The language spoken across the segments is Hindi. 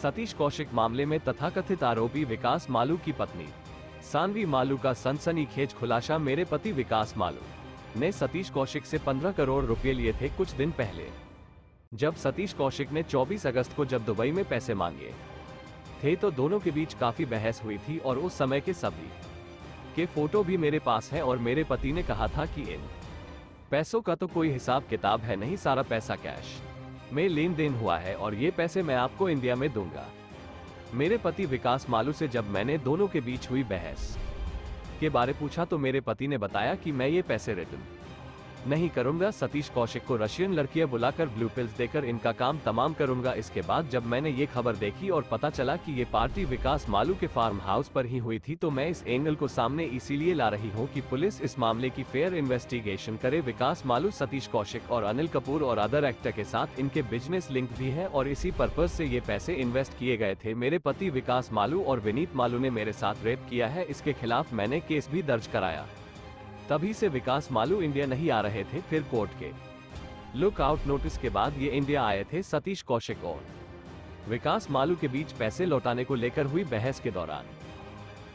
सतीश कौशिक मामले में तथाकथित आरोपी विकास मालू की पत्नी सानवी मालू का सनसनीखेज खुलासा। मेरे पति विकास मालू ने सतीश कौशिक से 15 करोड़ रुपए लिए थे कुछ दिन पहले, जब सतीश कौशिक ने 24 अगस्त को जब दुबई में पैसे मांगे थे तो दोनों के बीच काफी बहस हुई थी और उस समय के सभी के फोटो भी मेरे पास है और मेरे पति ने कहा था कि इन पैसों का तो कोई हिसाब किताब है नहीं, सारा पैसा कैश में लेन देन हुआ है और ये पैसे मैं आपको इंडिया में दूंगा। मेरे पति विकास मालू से जब मैंने दोनों के बीच हुई बहस के बारे पूछा तो मेरे पति ने बताया कि मैं ये पैसे रिटर्न नहीं करूंगा, सतीश कौशिक को रशियन लड़कियां बुलाकर ब्लू पिल्स देकर इनका काम तमाम करूंगा। इसके बाद जब मैंने ये खबर देखी और पता चला कि ये पार्टी विकास मालू के फार्म हाउस पर ही हुई थी, तो मैं इस एंगल को सामने इसीलिए ला रही हूं कि पुलिस इस मामले की फेयर इन्वेस्टिगेशन करे। विकास मालू, सतीश कौशिक और अनिल कपूर और अदर एक्टर के साथ इनके बिजनेस लिंक भी है और इसी पर्पज से ये पैसे इन्वेस्ट किए गए थे। मेरे पति विकास मालू और विनीत मालू ने मेरे साथ रेप किया है, इसके खिलाफ मैंने केस भी दर्ज कराया। तभी से विकास मालू इंडिया नहीं आ रहे थे। फिर कोर्ट के लुकआउट नोटिस के बाद ये इंडिया आए थे। सतीश कौशिक और विकास मालू के बीच पैसे लौटाने को लेकर हुई बहस के दौरान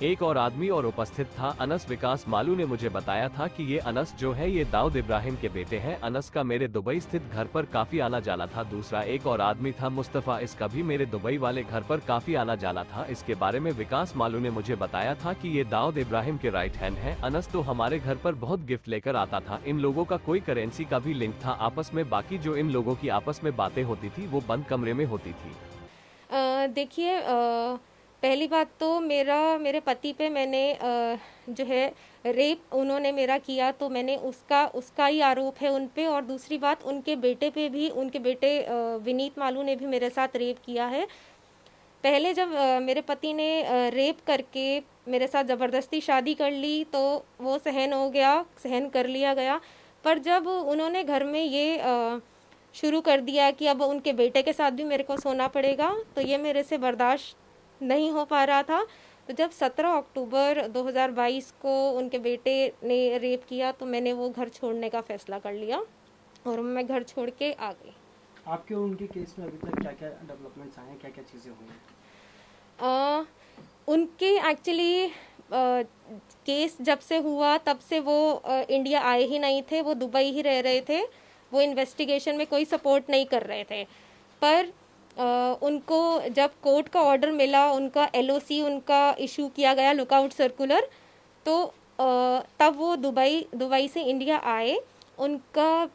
एक और आदमी और उपस्थित था, अनस। विकास मालू ने मुझे बताया था कि ये अनस जो है ये दाऊद इब्राहिम के बेटे हैं। अनस का मेरे दुबई स्थित घर पर काफी आना जाना था। दूसरा एक और आदमी था मुस्तफा, इसका भी मेरे दुबई वाले घर पर काफी आना जाना था। इसके बारे में विकास मालू ने मुझे बताया था कि ये दाऊद इब्राहिम के राइट हैंड है। अनस तो हमारे घर पर बहुत गिफ्ट लेकर आता था। इन लोगों का कोई करेंसी का भी लिंक था आपस में। बाकी जो इन लोगों की आपस में बातें होती थी वो बंद कमरे में होती थी। देखिए, पहली बात तो मेरे पति पे मैंने जो है रेप उन्होंने मेरा किया, तो मैंने उसका ही आरोप है उन पे। और दूसरी बात, उनके बेटे पे भी, उनके बेटे विनीत मालू ने भी मेरे साथ रेप किया है। पहले जब मेरे पति ने रेप करके मेरे साथ ज़बरदस्ती शादी कर ली तो वो सहन कर लिया गया। पर जब उन्होंने घर में ये शुरू कर दिया कि अब उनके बेटे के साथ भी मेरे को सोना पड़ेगा, तो ये मेरे से बर्दाश्त नहीं हो पा रहा था। तो जब 17 अक्टूबर 2022 को उनके बेटे ने रेप किया तो मैंने वो घर छोड़ने का फैसला कर लिया और मैं घर छोड़ के आ गई। आपके और उनके केस में अभी तक क्या क्या डेवलपमेंट्स आए हैं, क्या क्या चीज़ें हुई? उनके एक्चुअली केस जब से हुआ तब से वो इंडिया आए ही नहीं थे, वो दुबई ही रह रहे थे। वो इन्वेस्टिगेशन में कोई सपोर्ट नहीं कर रहे थे। पर उनको जब कोर्ट का ऑर्डर मिला, उनका LOC उनका इशू किया गया, लुकआउट सर्कुलर, तो तब वो दुबई से इंडिया आए। उनका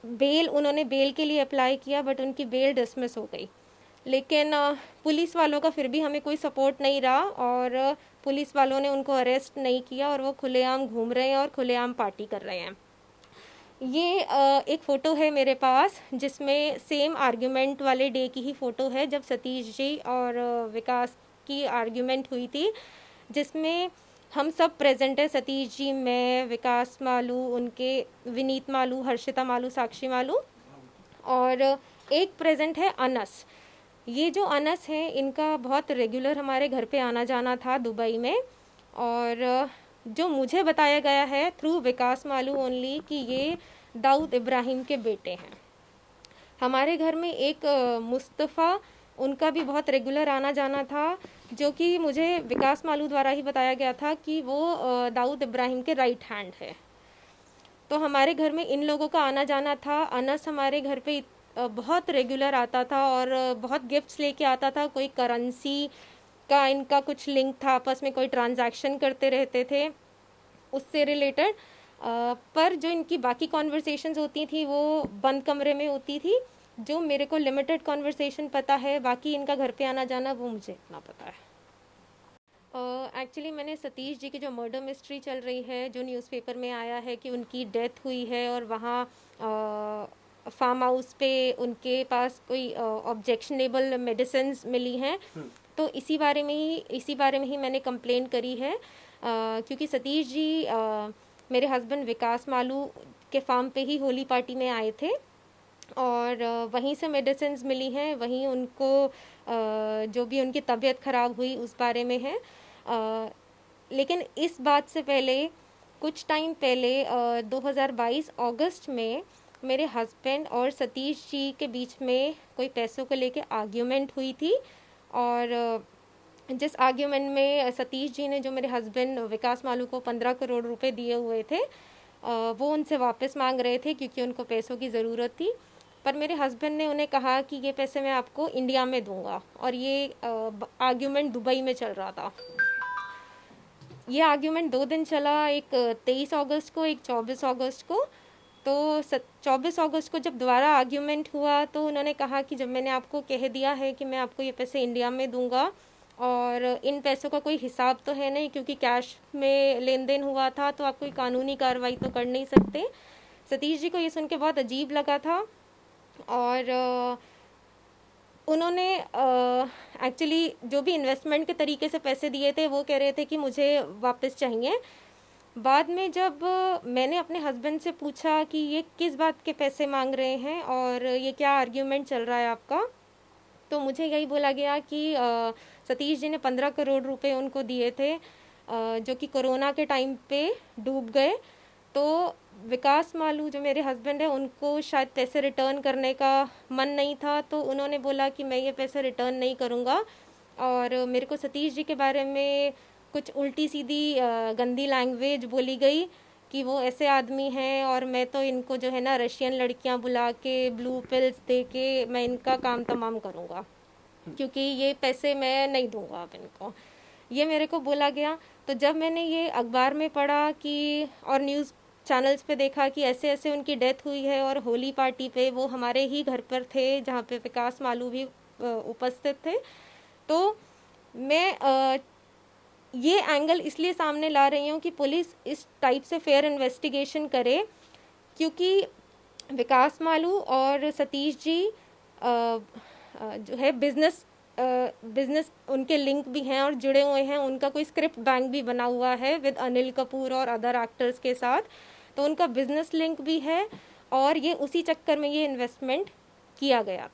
उन्होंने बेल के लिए अप्लाई किया, बट उनकी बेल डिसमिस हो गई। लेकिन पुलिस वालों का फिर भी हमें कोई सपोर्ट नहीं रहा और पुलिस वालों ने उनको अरेस्ट नहीं किया और वो खुलेआम घूम रहे हैं और खुलेआम पार्टी कर रहे हैं। ये एक फ़ोटो है मेरे पास जिसमें सेम आर्ग्यूमेंट वाले डे की ही फ़ोटो है जब सतीश जी और विकास की आर्ग्यूमेंट हुई थी, जिसमें हम सब प्रेजेंट है। सतीश जी, मैं, विकास मालू, उनके विनीत मालू, हर्षिता मालू, साक्षी मालू, और एक प्रेजेंट है अनस। ये जो अनस है इनका बहुत रेगुलर हमारे घर पे आना जाना था दुबई में। और जो मुझे बताया गया है थ्रू विकास मालू ओनली कि ये दाऊद इब्राहिम के बेटे हैं। हमारे घर में एक मुस्तफ़ा, उनका भी बहुत रेगुलर आना जाना था, जो कि मुझे विकास मालू द्वारा ही बताया गया था कि वो दाऊद इब्राहिम के राइट हैंड है। तो हमारे घर में इन लोगों का आना जाना था। अनस हमारे घर पे बहुत रेगुलर आता था और बहुत गिफ्ट्स लेके आता था। कोई करेंसी का इनका कुछ लिंक था, आपस में कोई ट्रांजैक्शन करते रहते थे उससे रिलेटेड। पर जो इनकी बाकी कॉन्वर्सेशंस होती थी वो बंद कमरे में होती थी। जो मेरे को लिमिटेड कॉन्वर्सेशन पता है, बाकी इनका घर पे आना जाना वो मुझे इतना पता है। एक्चुअली मैंने सतीश जी की जो मर्डर मिस्ट्री चल रही है, जो न्यूज़पेपर में आया है कि उनकी डेथ हुई है और वहाँ फार्म हाउस पे उनके पास कोई ऑब्जेक्शनेबल मेडिसिन्स मिली हैं, तो इसी बारे में ही मैंने कंप्लेन करी है। क्योंकि सतीश जी मेरे हस्बैंड विकास मालू के फार्म पे ही होली पार्टी में आए थे और वहीं से मेडिसिन्स मिली हैं, वहीं उनको जो भी उनकी तबीयत ख़राब हुई उस बारे में है। लेकिन इस बात से पहले, कुछ टाइम पहले 2022 अगस्त में मेरे हस्बैंड और सतीश जी के बीच में कोई पैसों को लेके आर्ग्यूमेंट हुई थी। और जिस आर्ग्यूमेंट में सतीश जी ने जो मेरे हस्बैंड विकास मालू को 15 करोड़ रुपए दिए हुए थे वो उनसे वापस मांग रहे थे क्योंकि उनको पैसों की ज़रूरत थी। पर मेरे हस्बैंड ने उन्हें कहा कि ये पैसे मैं आपको इंडिया में दूंगा, और ये आर्ग्यूमेंट दुबई में चल रहा था। ये आर्ग्यूमेंट 2 दिन चला, एक 23 अगस्त को, एक 24 अगस्त को। तो 24 अगस्त को जब दोबारा आर्ग्यूमेंट हुआ तो उन्होंने कहा कि जब मैंने आपको कह दिया है कि मैं आपको ये पैसे इंडिया में दूंगा और इन पैसों का कोई हिसाब तो है नहीं क्योंकि कैश में लेन देन हुआ था, तो आप कोई कानूनी कार्रवाई तो कर नहीं सकते। सतीश जी को ये सुन के बहुत अजीब लगा था और उन्होंने एक्चुअली जो भी इन्वेस्टमेंट के तरीके से पैसे दिए थे वो कह रहे थे कि मुझे वापस चाहिए। बाद में जब मैंने अपने हस्बैंड से पूछा कि ये किस बात के पैसे मांग रहे हैं और ये क्या आर्ग्यूमेंट चल रहा है आपका, तो मुझे यही बोला गया कि सतीश जी ने 15 करोड़ रुपए उनको दिए थे जो कि कोरोना के टाइम पे डूब गए। तो विकास मालू जो मेरे हस्बैंड है उनको शायद पैसे रिटर्न करने का मन नहीं था, तो उन्होंने बोला कि मैं ये पैसे रिटर्न नहीं करूँगा। और मेरे को सतीश जी के बारे में कुछ उल्टी सीधी गंदी लैंग्वेज बोली गई कि वो ऐसे आदमी हैं और मैं तो इनको जो है ना रशियन लड़कियां बुला के ब्लू पिल्स दे के मैं इनका काम तमाम करूँगा क्योंकि ये पैसे मैं नहीं दूंगा अब इनको, ये मेरे को बोला गया। तो जब मैंने ये अखबार में पढ़ा कि और न्यूज़ चैनल्स पे देखा कि ऐसे ऐसे उनकी डेथ हुई है और होली पार्टी पे वो हमारे ही घर पर थे जहाँ पे विकास मालू भी उपस्थित थे, तो मैं ये एंगल इसलिए सामने ला रही हूँ कि पुलिस इस टाइप से फेयर इन्वेस्टिगेशन करे क्योंकि विकास मालू और सतीश जी जो है बिजनेस उनके लिंक भी हैं और जुड़े हुए हैं। उनका कोई स्क्रिप्ट बैंक भी बना हुआ है विद अनिल कपूर और अदर एक्टर्स के साथ, तो उनका बिजनेस लिंक भी है और ये उसी चक्कर में ये इन्वेस्टमेंट किया गया